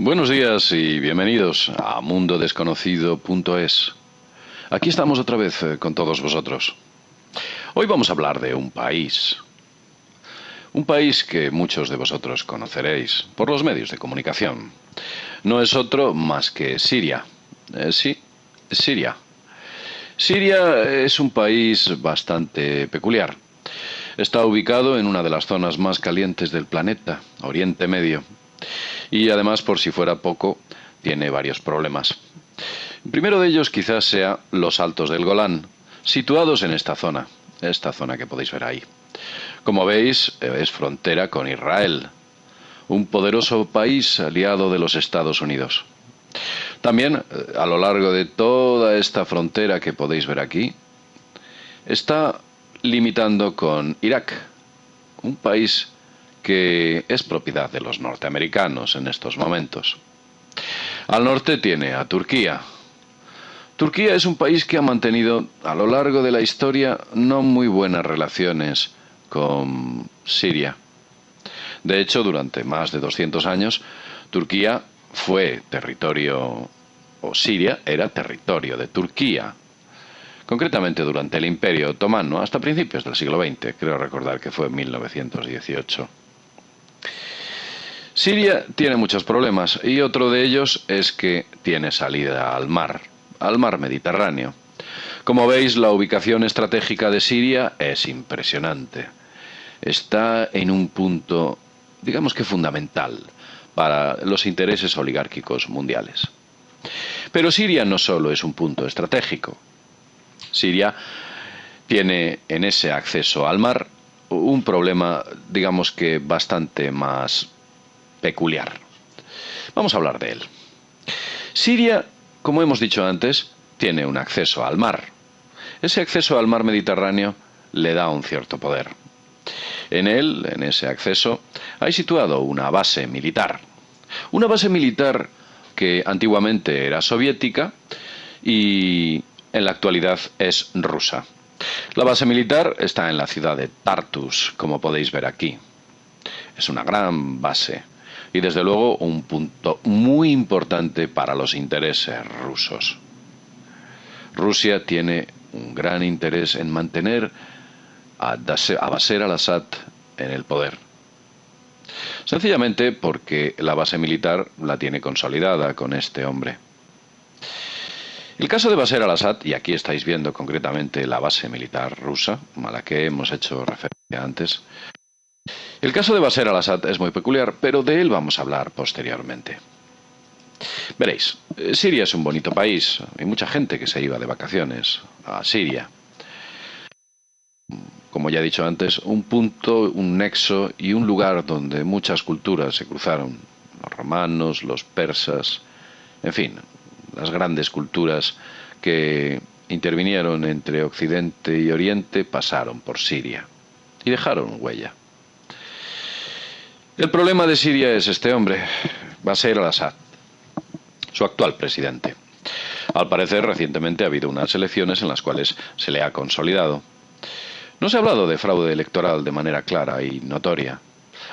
Buenos días y bienvenidos a mundodesconocido.es. Aquí estamos otra vez con todos vosotros. Hoy vamos a hablar de un país que muchos de vosotros conoceréis por los medios de comunicación. No es otro más que Siria. Sí, Siria. Siria es un país bastante peculiar. Está ubicado en una de las zonas más calientes del planeta, Oriente Medio. Y además, por si fuera poco, tiene varios problemas. El primero de ellos quizás sea los Altos del Golán, situados en esta zona que podéis ver ahí. Como veis, es frontera con Israel, un poderoso país aliado de los Estados Unidos. También, a lo largo de toda esta frontera que podéis ver aquí, está limitando con Irak, un país que es propiedad de los norteamericanos en estos momentos. Al norte tiene a Turquía. Turquía es un país que ha mantenido a lo largo de la historia no muy buenas relaciones con Siria. De hecho, durante más de 200 años, Turquía fue territorio, o Siria era territorio de Turquía. Concretamente durante el Imperio Otomano, hasta principios del siglo XX, creo recordar que fue en 1918. Siria tiene muchos problemas y otro de ellos es que tiene salida al mar Mediterráneo. Como veis, la ubicación estratégica de Siria es impresionante. Está en un punto, digamos que fundamental, para los intereses oligárquicos mundiales. Pero Siria no solo es un punto estratégico. Siria tiene en ese acceso al mar un problema, digamos que bastante más peculiar. Vamos a hablar de él. Siria, como hemos dicho antes, tiene un acceso al mar. Ese acceso al mar Mediterráneo le da un cierto poder. En ese acceso, hay situado una base militar. Una base militar que antiguamente era soviética y en la actualidad es rusa. La base militar está en la ciudad de Tartus, como podéis ver aquí. Es una gran base y desde luego un punto muy importante para los intereses rusos. Rusia tiene un gran interés en mantener a Bashar al-Assad en el poder. Sencillamente porque la base militar la tiene consolidada con este hombre. El caso de Bashar al-Assad, y aquí estáis viendo concretamente la base militar rusa, a la que hemos hecho referencia antes. El caso de Bashar al-Assad es muy peculiar, pero de él vamos a hablar posteriormente. Veréis, Siria es un bonito país, hay mucha gente que se iba de vacaciones a Siria. Como ya he dicho antes, un punto, un nexo y un lugar donde muchas culturas se cruzaron. Los romanos, los persas, en fin, las grandes culturas que intervinieron entre Occidente y Oriente pasaron por Siria y dejaron huella. El problema de Siria es este hombre, Bashar al-Assad, su actual presidente. Al parecer, recientemente ha habido unas elecciones en las cuales se le ha consolidado. No se ha hablado de fraude electoral de manera clara y notoria.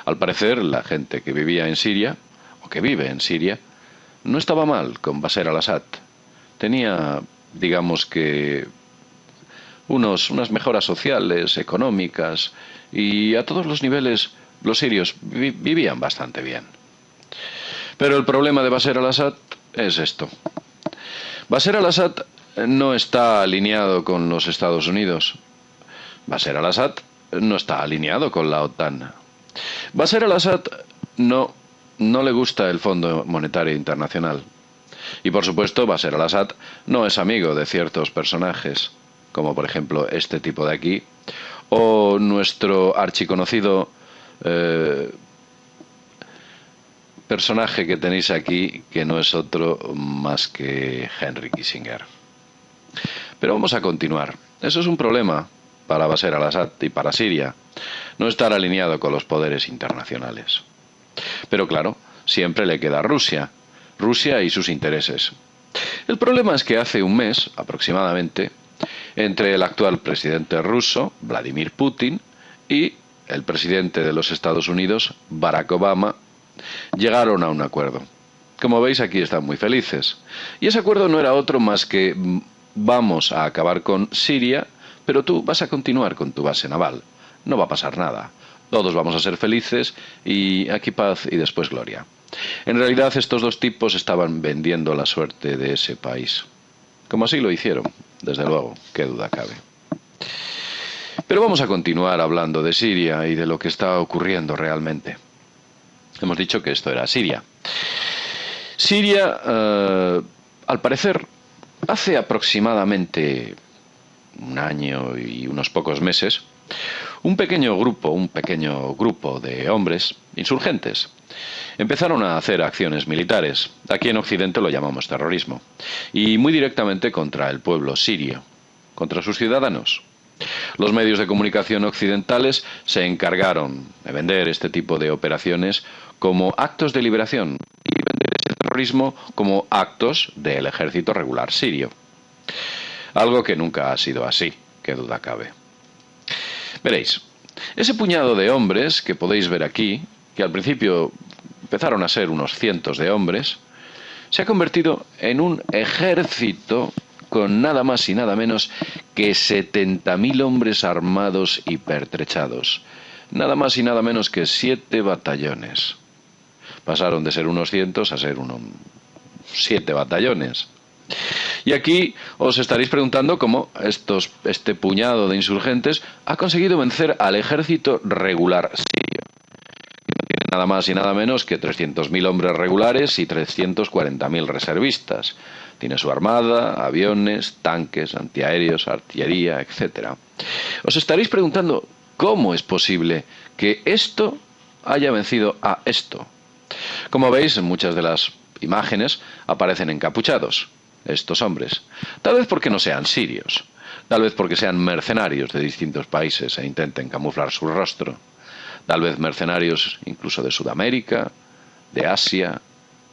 Al parecer, la gente que vivía en Siria, o que vive en Siria, no estaba mal con Bashar al-Assad. Tenía, digamos que, unas mejoras sociales, económicas, y a todos los niveles los sirios vivían bastante bien. Pero el problema de Bashar al-Assad es esto. Bashar al-Assad no está alineado con los Estados Unidos. Bashar al-Assad no está alineado con la OTAN. Bashar al-Assad no le gusta el Fondo Monetario Internacional. Y por supuesto, Bashar al-Assad no es amigo de ciertos personajes, como por ejemplo este tipo de aquí, o nuestro archiconocido personaje que tenéis aquí, que no es otro más que Henry Kissinger. Pero vamos a continuar. Eso es un problema para Bashar al-Assad y para Siria, no estar alineado con los poderes internacionales. Pero claro, siempre le queda Rusia y sus intereses. El problema es que hace un mes, aproximadamente, entre el actual presidente ruso, Vladimir Putin, y el presidente de los Estados Unidos, Barack Obama, llegaron a un acuerdo. Como veis, aquí están muy felices. Y ese acuerdo no era otro más que vamos a acabar con Siria, pero tú vas a continuar con tu base naval. No va a pasar nada. Todos vamos a ser felices y aquí paz y después gloria. En realidad estos dos tipos estaban vendiendo la suerte de ese país. Como así lo hicieron, desde luego, qué duda cabe. Pero vamos a continuar hablando de Siria y de lo que está ocurriendo realmente. Hemos dicho que esto era Siria. Siria, al parecer, hace aproximadamente un año y unos pocos meses, un pequeño grupo de hombres insurgentes empezaron a hacer acciones militares. Aquí en Occidente lo llamamos terrorismo. Y muy directamente contra el pueblo sirio, contra sus ciudadanos. Los medios de comunicación occidentales se encargaron de vender este tipo de operaciones como actos de liberación y vender ese terrorismo como actos del ejército regular sirio. Algo que nunca ha sido así, qué duda cabe. Veréis, ese puñado de hombres que podéis ver aquí, que al principio empezaron a ser unos cientos de hombres, se ha convertido en un ejército con nada más y nada menos que 70.000 hombres armados y pertrechados. Nada más y nada menos que 7 batallones. Pasaron de ser unos cientos a ser 7 batallones. Y aquí os estaréis preguntando cómo este puñado de insurgentes ha conseguido vencer al ejército regular sirio. No tiene nada más y nada menos que 300.000 hombres regulares y 340.000 reservistas. Tiene su armada, aviones, tanques, antiaéreos, artillería, etc. Os estaréis preguntando cómo es posible que esto haya vencido a esto. Como veis, en muchas de las imágenes aparecen encapuchados estos hombres. Tal vez porque no sean sirios, tal vez porque sean mercenarios de distintos países e intenten camuflar su rostro, tal vez mercenarios incluso de Sudamérica, de Asia,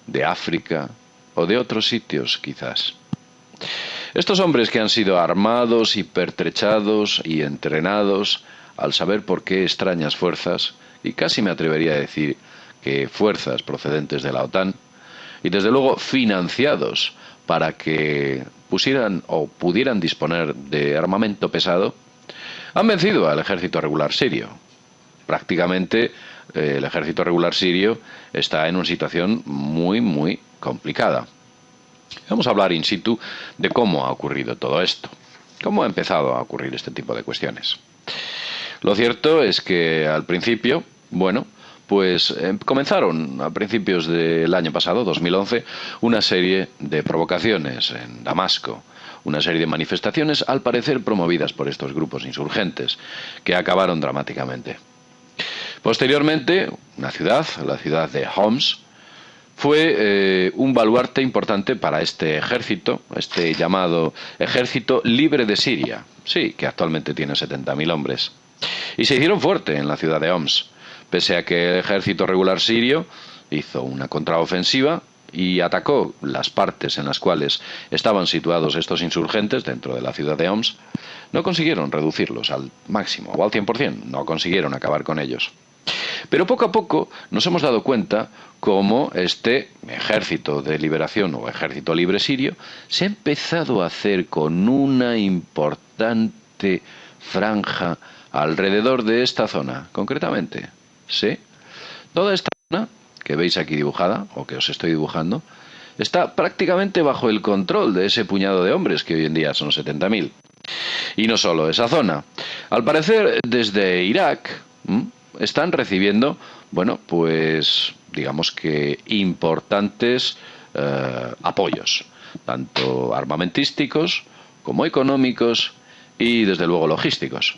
de África o de otros sitios quizás. Estos hombres que han sido armados y pertrechados y entrenados al saber por qué extrañas fuerzas, y casi me atrevería a decir que fuerzas procedentes de la OTAN, y desde luego financiados para que pusieran o pudieran disponer de armamento pesado, han vencido al ejército regular sirio. Prácticamente el ejército regular sirio está en una situación muy complicada. Vamos a hablar in situ de cómo ha ocurrido todo esto, cómo ha empezado a ocurrir este tipo de cuestiones. Lo cierto es que al principio, pues comenzaron a principios del año pasado, 2011, una serie de provocaciones en Damasco, una serie de manifestaciones al parecer promovidas por estos grupos insurgentes, que acabaron dramáticamente. Posteriormente, la ciudad de Homs, fue un baluarte importante para este ejército, este llamado Ejército Libre de Siria, sí, que actualmente tiene 70.000 hombres. Y se hicieron fuerte en la ciudad de Homs, pese a que el ejército regular sirio hizo una contraofensiva y atacó las partes en las cuales estaban situados estos insurgentes dentro de la ciudad de Homs, no consiguieron reducirlos al máximo o al 100%, no consiguieron acabar con ellos. Pero poco a poco nos hemos dado cuenta cómo este ejército de liberación o ejército libre sirio se ha empezado a hacer con una importante franja alrededor de esta zona, concretamente. ¿Sí? Toda esta zona que veis aquí dibujada, o que os estoy dibujando, está prácticamente bajo el control de ese puñado de hombres que hoy en día son 70.000. Y no solo esa zona. Al parecer, desde Irak están recibiendo, pues digamos que importantes apoyos, tanto armamentísticos como económicos y desde luego logísticos.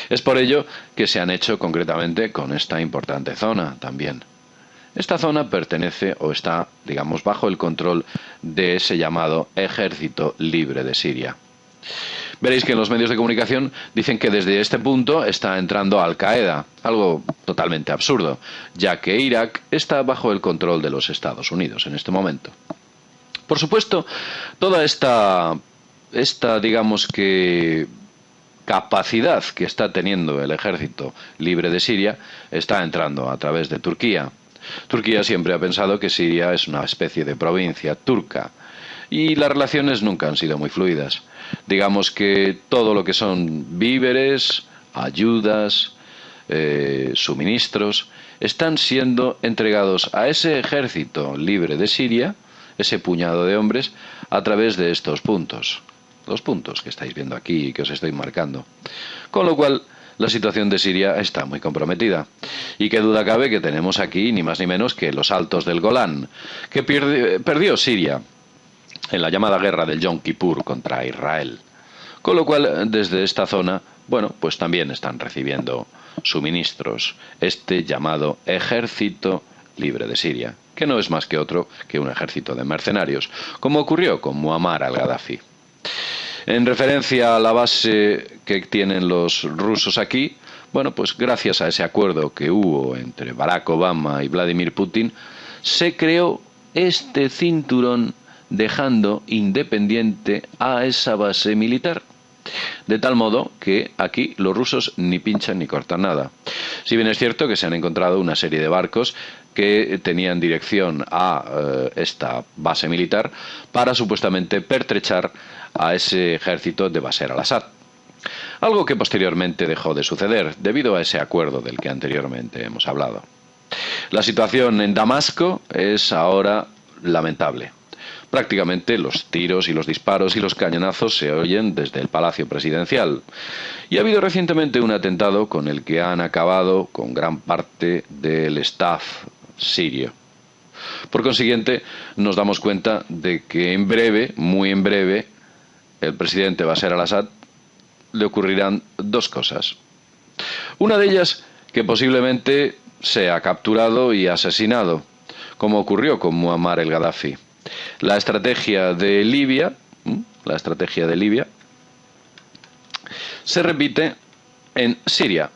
Es por ello que se han hecho concretamente con esta importante zona también. Esta zona pertenece o está, digamos, bajo el control de ese llamado Ejército Libre de Siria. Veréis que en los medios de comunicación dicen que desde este punto está entrando Al-Qaeda, algo totalmente absurdo, ya que Irak está bajo el control de los Estados Unidos en este momento. Por supuesto, toda esta digamos que capacidad que está teniendo el Ejército Libre de Siria está entrando a través de Turquía. Turquía siempre ha pensado que Siria es una especie de provincia turca y las relaciones nunca han sido muy fluidas. Digamos que todo lo que son víveres, ayudas, suministros, están siendo entregados a ese ejército libre de Siria, ese puñado de hombres, a través de estos puntos. Los puntos que estáis viendo aquí y que os estoy marcando. Con lo cual, la situación de Siria está muy comprometida. Y qué duda cabe que tenemos aquí ni más ni menos que los Altos del Golán, que perdió Siria en la llamada guerra del Yom Kippur contra Israel. Con lo cual, desde esta zona, bueno, pues también están recibiendo suministros, este llamado Ejército Libre de Siria, que no es más que otro que un ejército de mercenarios, como ocurrió con Muammar al-Gaddafi. En referencia a la base que tienen los rusos aquí, bueno, pues gracias a ese acuerdo que hubo entre Barack Obama y Vladimir Putin, se creó este cinturón dejando independiente a esa base militar. De tal modo que aquí los rusos ni pinchan ni cortan nada. Si bien es cierto que se han encontrado una serie de barcos que tenían dirección a esta base militar para supuestamente pertrechar a ese ejército de Bashar al-Assad. Algo que posteriormente dejó de suceder debido a ese acuerdo del que anteriormente hemos hablado. La situación en Damasco es ahora lamentable. Prácticamente los tiros y los disparos y los cañonazos se oyen desde el Palacio Presidencial. Y ha habido recientemente un atentado con el que han acabado con gran parte del staff sirio. Por consiguiente, nos damos cuenta de que en breve, muy en breve, el presidente Bashar al-Assad le ocurrirán dos cosas. Una de ellas, que posiblemente sea capturado y asesinado, como ocurrió con Muammar el-Gaddafi. La estrategia de Libia se repite en Siria.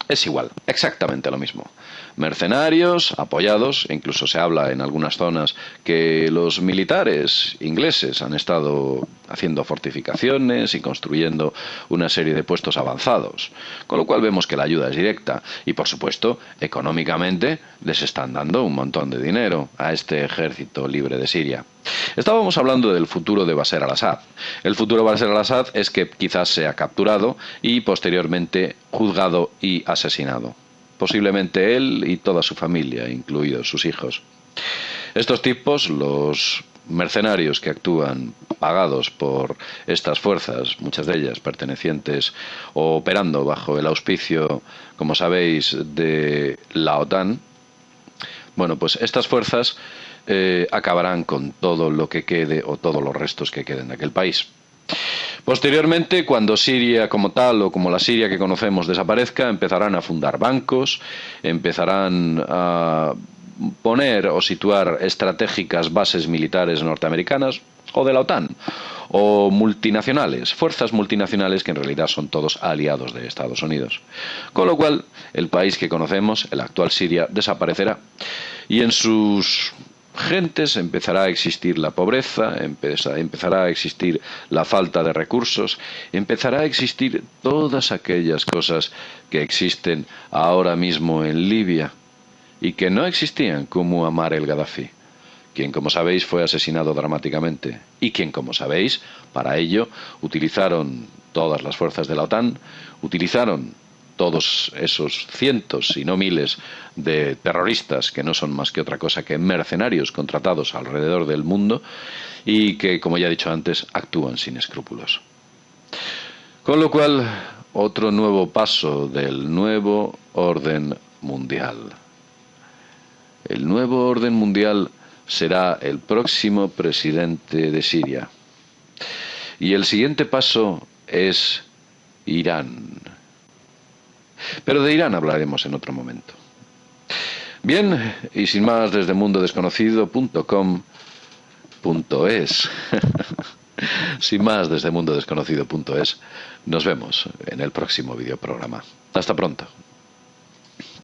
Es igual, exactamente lo mismo. Mercenarios, apoyados, e incluso se habla en algunas zonas que los militares ingleses han estado haciendo fortificaciones y construyendo una serie de puestos avanzados, con lo cual vemos que la ayuda es directa y, por supuesto, económicamente les están dando un montón de dinero a este ejército libre de Siria. Estábamos hablando del futuro de Bashar al-Assad. El futuro de Bashar al-Assad es que quizás sea capturado y posteriormente juzgado y asesinado. Posiblemente él y toda su familia, incluidos sus hijos. Estos tipos, los mercenarios que actúan pagados por estas fuerzas, muchas de ellas pertenecientes o operando bajo el auspicio, como sabéis, de la OTAN, bueno, pues estas fuerzas acabarán con todo lo que quede o todos los restos que queden de aquel país. Posteriormente, cuando Siria como tal o como la Siria que conocemos desaparezca, empezarán a fundar bancos, empezarán a poner o situar estratégicas bases militares norteamericanas o de la OTAN o multinacionales, fuerzas multinacionales que en realidad son todos aliados de Estados Unidos. Con lo cual, el país que conocemos, el actual Siria, desaparecerá y en sus gentes empezará a existir la pobreza, empezará a existir la falta de recursos, empezará a existir todas aquellas cosas que existen ahora mismo en Libia y que no existían con Muammar el-Gaddafi, quien, como sabéis, fue asesinado dramáticamente y quien, como sabéis, para ello utilizaron todas las fuerzas de la OTAN, utilizaron todos esos cientos, si no miles, de terroristas que no son más que otra cosa que mercenarios contratados alrededor del mundo y que, como ya he dicho antes, actúan sin escrúpulos. Con lo cual, otro nuevo paso del nuevo orden mundial. El nuevo orden mundial será el próximo presidente de Siria. Y el siguiente paso es Irán. Pero de Irán hablaremos en otro momento. Bien, y sin más, desde mundodesconocido.com.es sin más, desde mundodesconocido.es nos vemos en el próximo videoprograma. Hasta pronto.